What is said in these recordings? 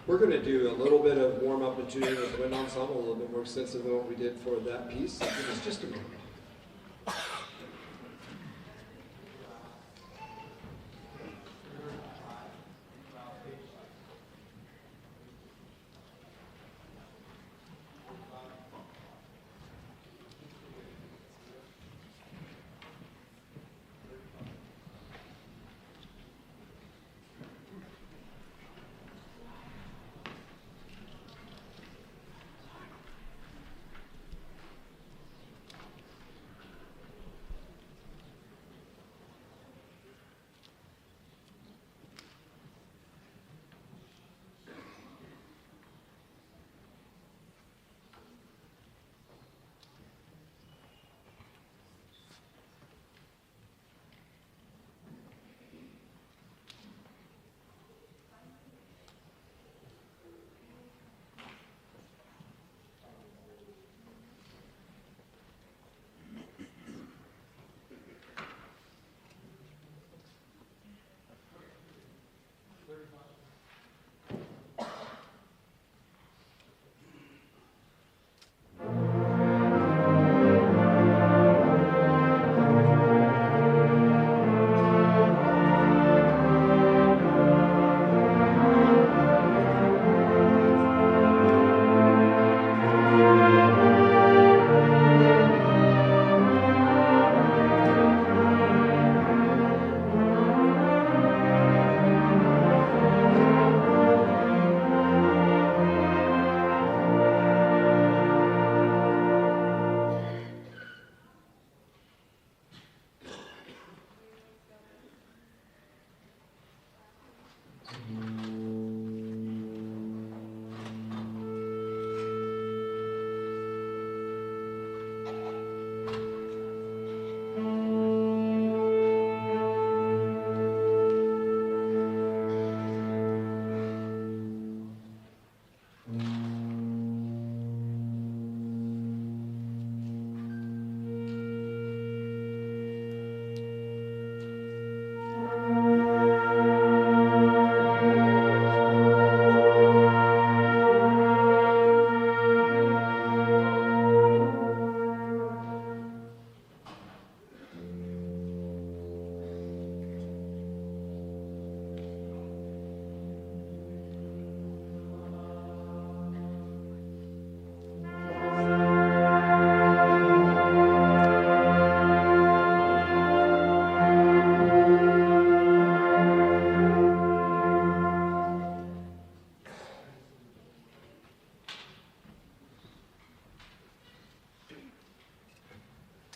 We're going to do a little bit of warm-up and tuning with the wind ensemble, a little bit more extensive than what we did for that piece. So give us just a moment.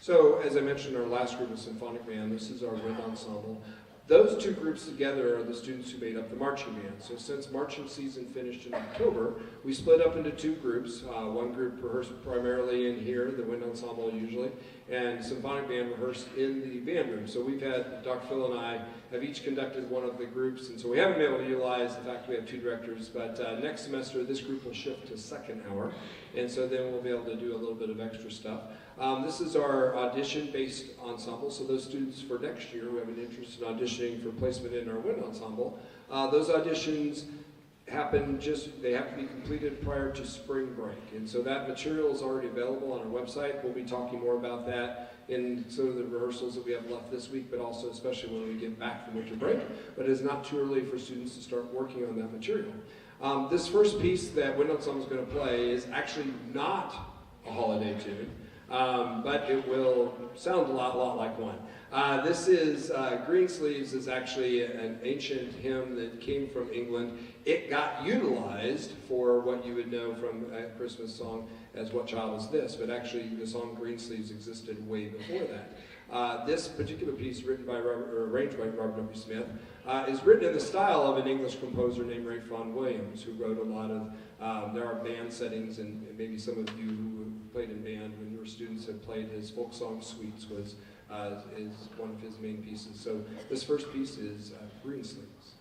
So, as I mentioned, our last group was symphonic band. This is our wind ensemble. Those two groups together are the students who made up the marching band. So since marching season finished in October, we split up into two groups. One group rehearsed primarily in here, the wind ensemble usually, and symphonic band rehearsed in the band room. So we've had, Dr. Phil and I have each conducted one of the groups, and so we haven't been able to utilize the fact we have two directors, but next semester this group will shift to second hour, and so then we'll be able to do a little bit of extra stuff. This is our audition-based ensemble, so those students for next year who have an interest in auditioning for placement in our wind ensemble, those auditions happen they have to be completed prior to spring break. And so that material is already available on our website. We'll be talking more about that in some of the rehearsals that we have left this week, but also especially when we get back from winter break. But it's not too early for students to start working on that material. This first piece that Wind Ensemble is going to play is actually not a holiday tune. But it will sound a lot like one. This is, Greensleeves is actually an ancient hymn that came from England. It got utilized for what you would know from a Christmas song as What Child Is This? But actually the song Greensleeves existed way before that. This particular piece, written by arranged by Robert W. Smith, is written in the style of an English composer named Ray Vaughan Williams, who wrote a lot of, there are band settings, and maybe some of you who played in band when you were students have played his folk song suites is one of his main pieces. So this first piece is Greensleeves.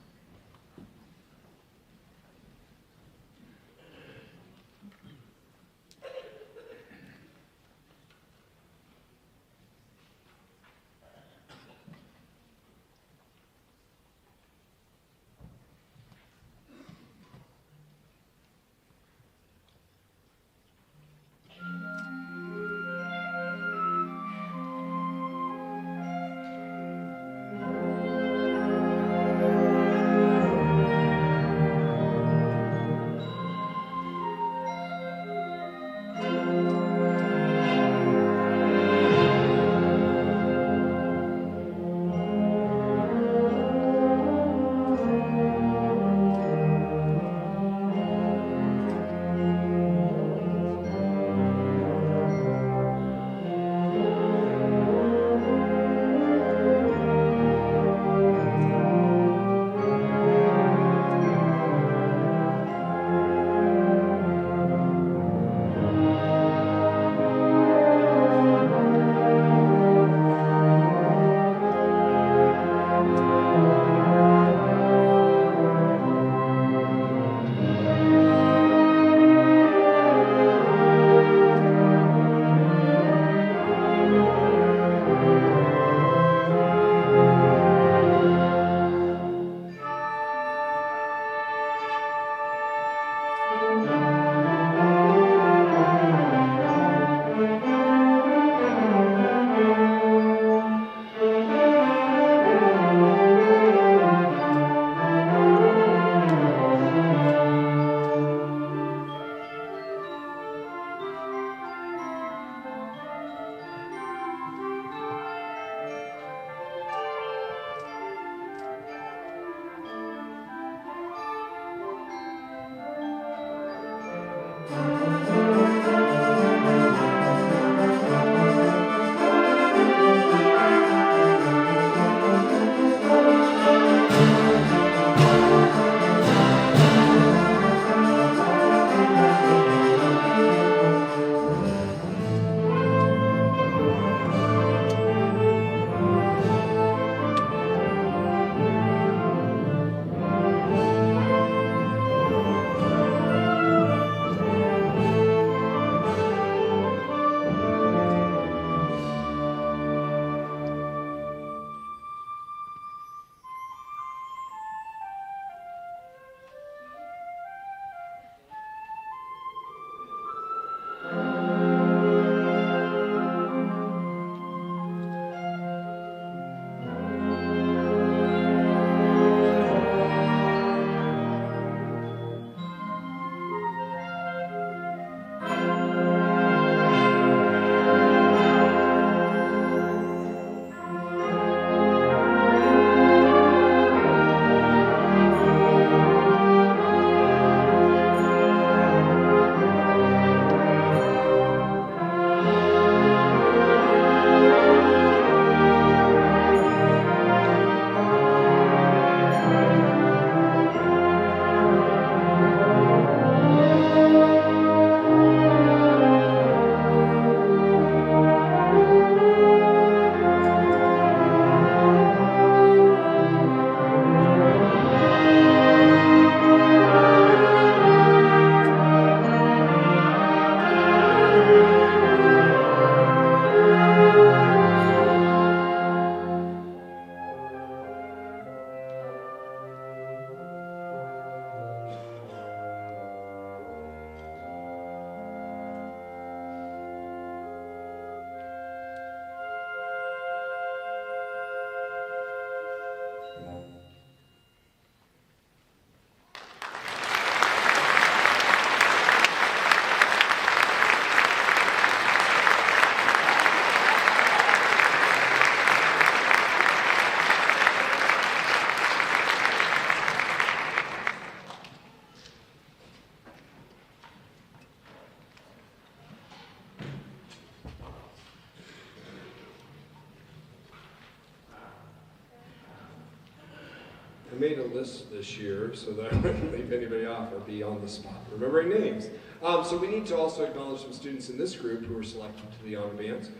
made a list this year so that I wouldn't leave anybody off or be on the spot remembering names. So we need to also acknowledge some students in this group who were selected to the honor bands.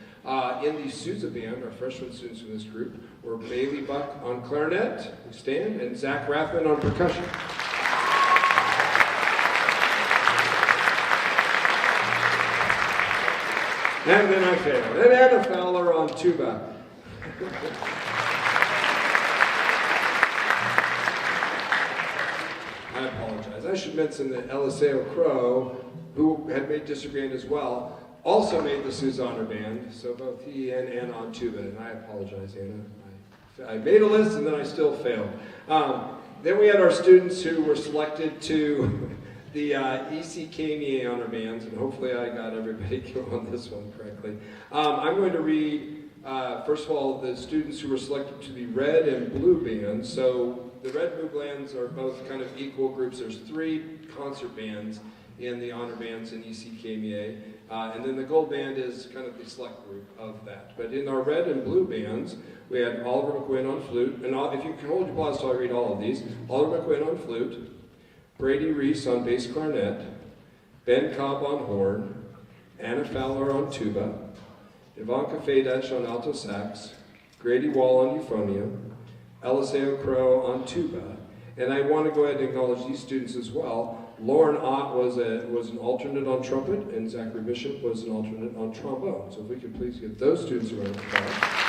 In the Sousa band, our freshman students in this group were Bailey Buck on clarinet, stand, and Zach Rathman on percussion. And then I failed. And Anna Fowler on tuba. I apologize. I should mention that Olathe Crow, who had made district band as well, also made the Sousa honor band. So both he and Anna on tuba. And I apologize, Anna. I made a list and then I still failed. Then we had our students who were selected to the ECKMEA honor bands, and hopefully I got everybody on this one correctly. I'm going to read, first of all, the students who were selected to the red and blue bands. So the red and blue bands are both kind of equal groups. There's 3 concert bands in the honor bands in ECKMEA, and then the gold band is kind of the select group of that. But in our red and blue bands, we had Oliver McQuinn on flute, and if you can hold your applause till I read all of these, Oliver McQuinn on flute, Brady Reese on bass clarinet, Ben Cobb on horn, Anna Fowler on tuba, Ivanka Fadesh on alto sax, Grady Wall on euphonium, Eliseo Crow on tuba, and I want to go ahead and acknowledge these students as well. Lauren Ott was an alternate on trumpet, and Zachary Bishop was an alternate on trombone. So if we could please give those students a round of applause.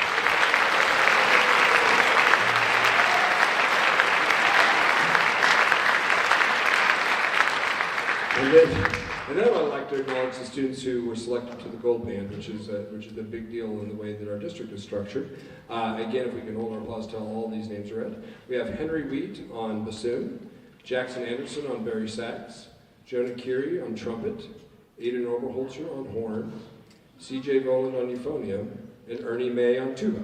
And then I'd like to acknowledge the students who were selected to the gold band, which is a big deal in the way that our district is structured. Again, if we can hold our applause till all these names are read. We have Henry Wheat on bassoon, Jackson Anderson on bari sax, Jonah Curie on trumpet, Aidan Oberholzer on horn, C.J. Voland on euphonium, and Ernie May on tuba.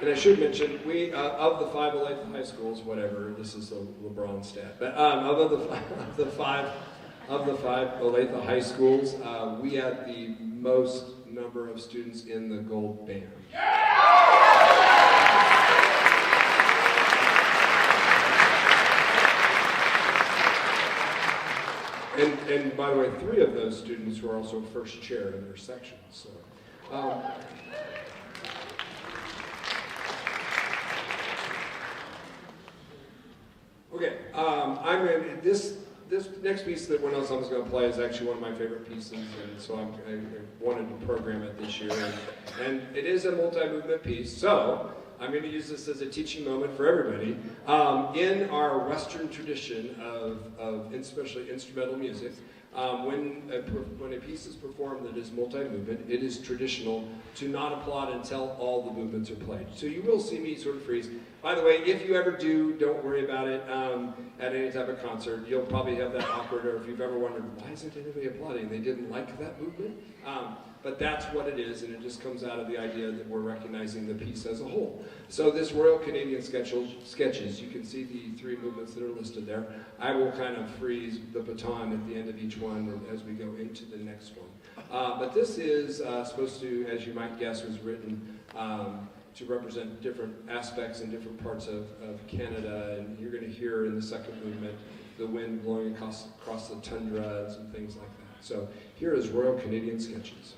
And I should mention, we, of the 5 Olathe high schools, whatever, this is the LeBron stat, but of the five Olathe high schools, we had the most number of students in the gold band. And by the way, 3 of those students were also first chair in their sections. So. Okay, I'm in this next piece that one else I was going to play is actually one of my favorite pieces, and so I wanted to program it this year. And it is a multi-movement piece, so I'm going to use this as a teaching moment for everybody. In our Western tradition of especially instrumental music, when a piece is performed that is multi-movement, it is traditional to not applaud until all the movements are played. So you will see me sort of freeze. By the way, if you ever do, don't worry about it at any type of concert. You'll probably have that awkward, or if you've ever wondered, why isn't anybody applauding? They didn't like that movement. But that's what it is, and it just comes out of the idea that we're recognizing the piece as a whole. So this Royal Canadian Sketches, you can see the 3 movements that are listed there. I will kind of freeze the baton at the end of each one as we go into the next one. But this is supposed to, as you might guess, was written to represent different aspects in different parts of Canada, and you're going to hear in the second movement the wind blowing across the tundra and some things like that. So here is Royal Canadian Sketches.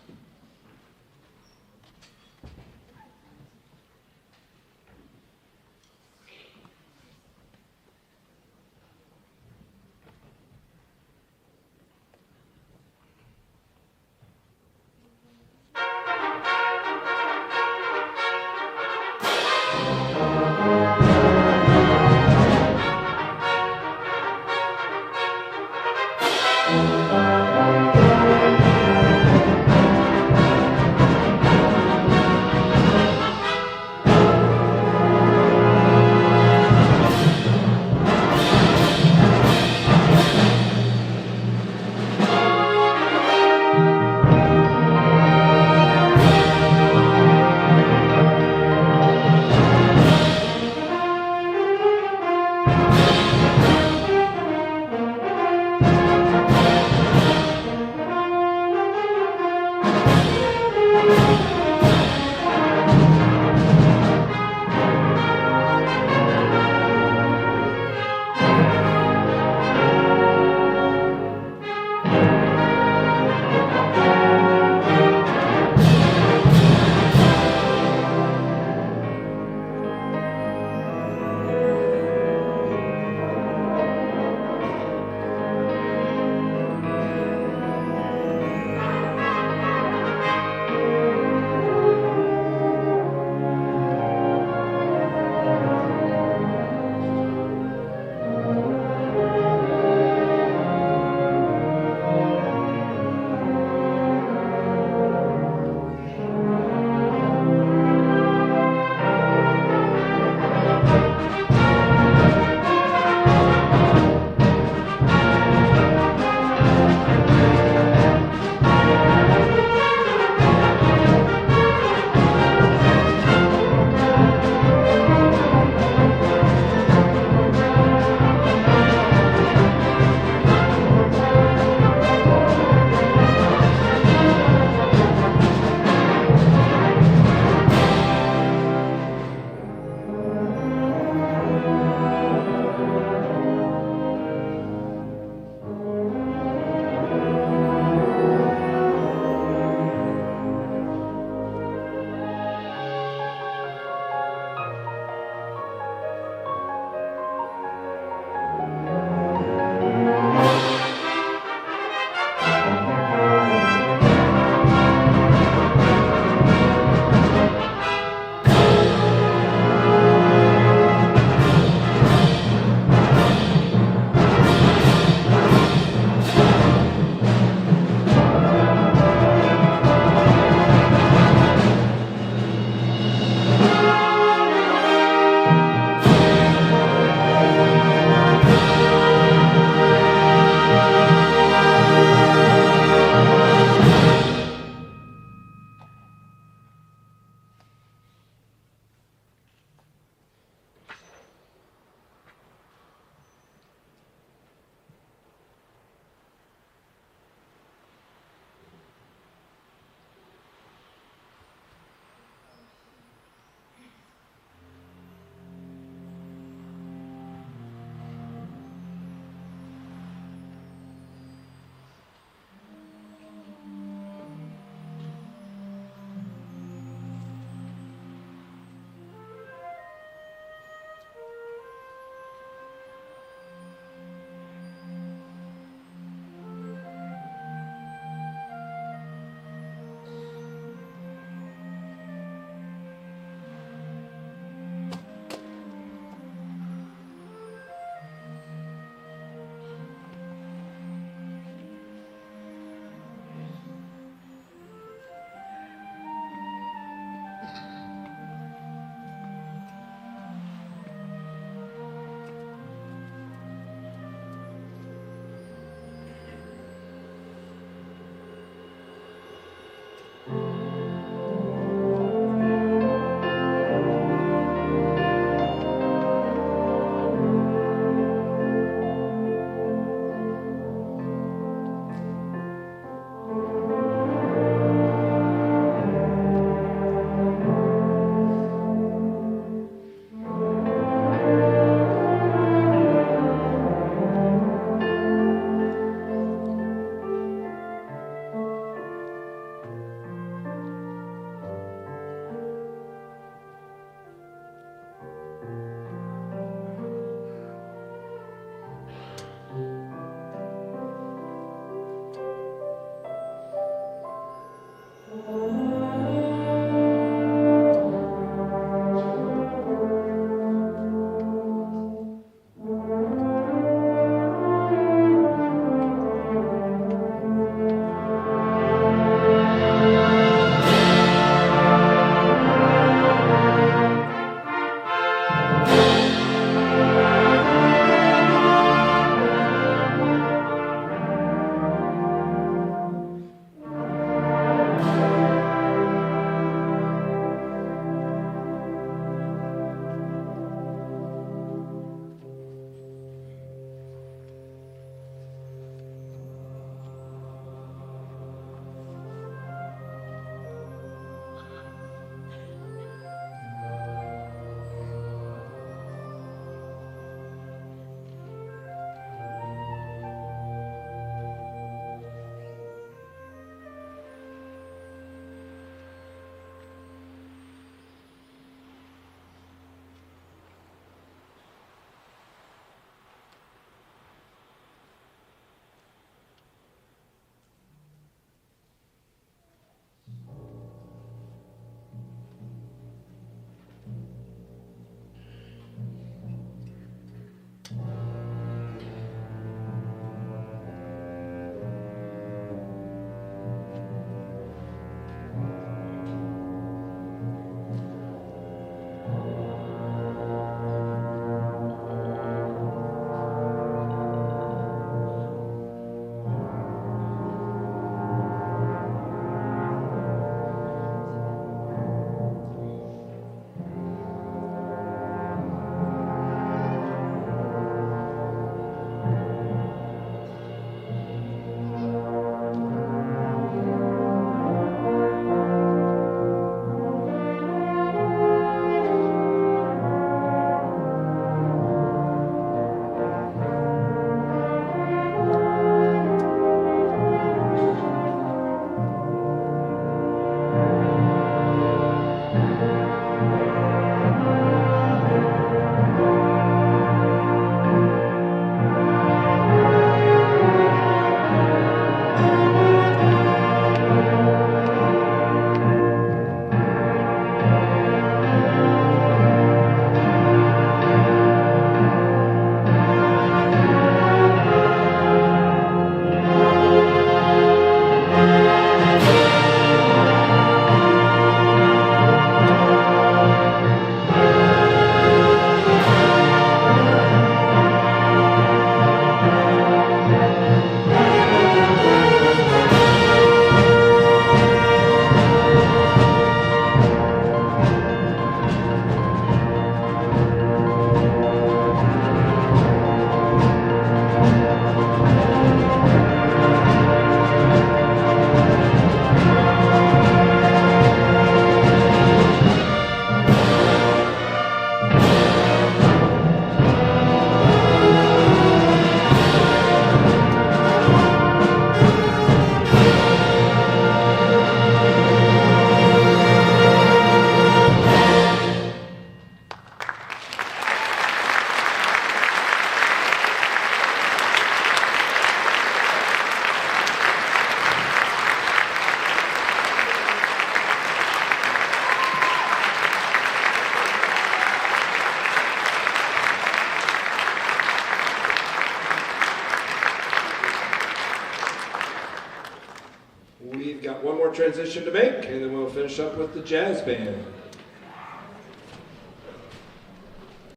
more transition to make, and then we'll finish up with the jazz band.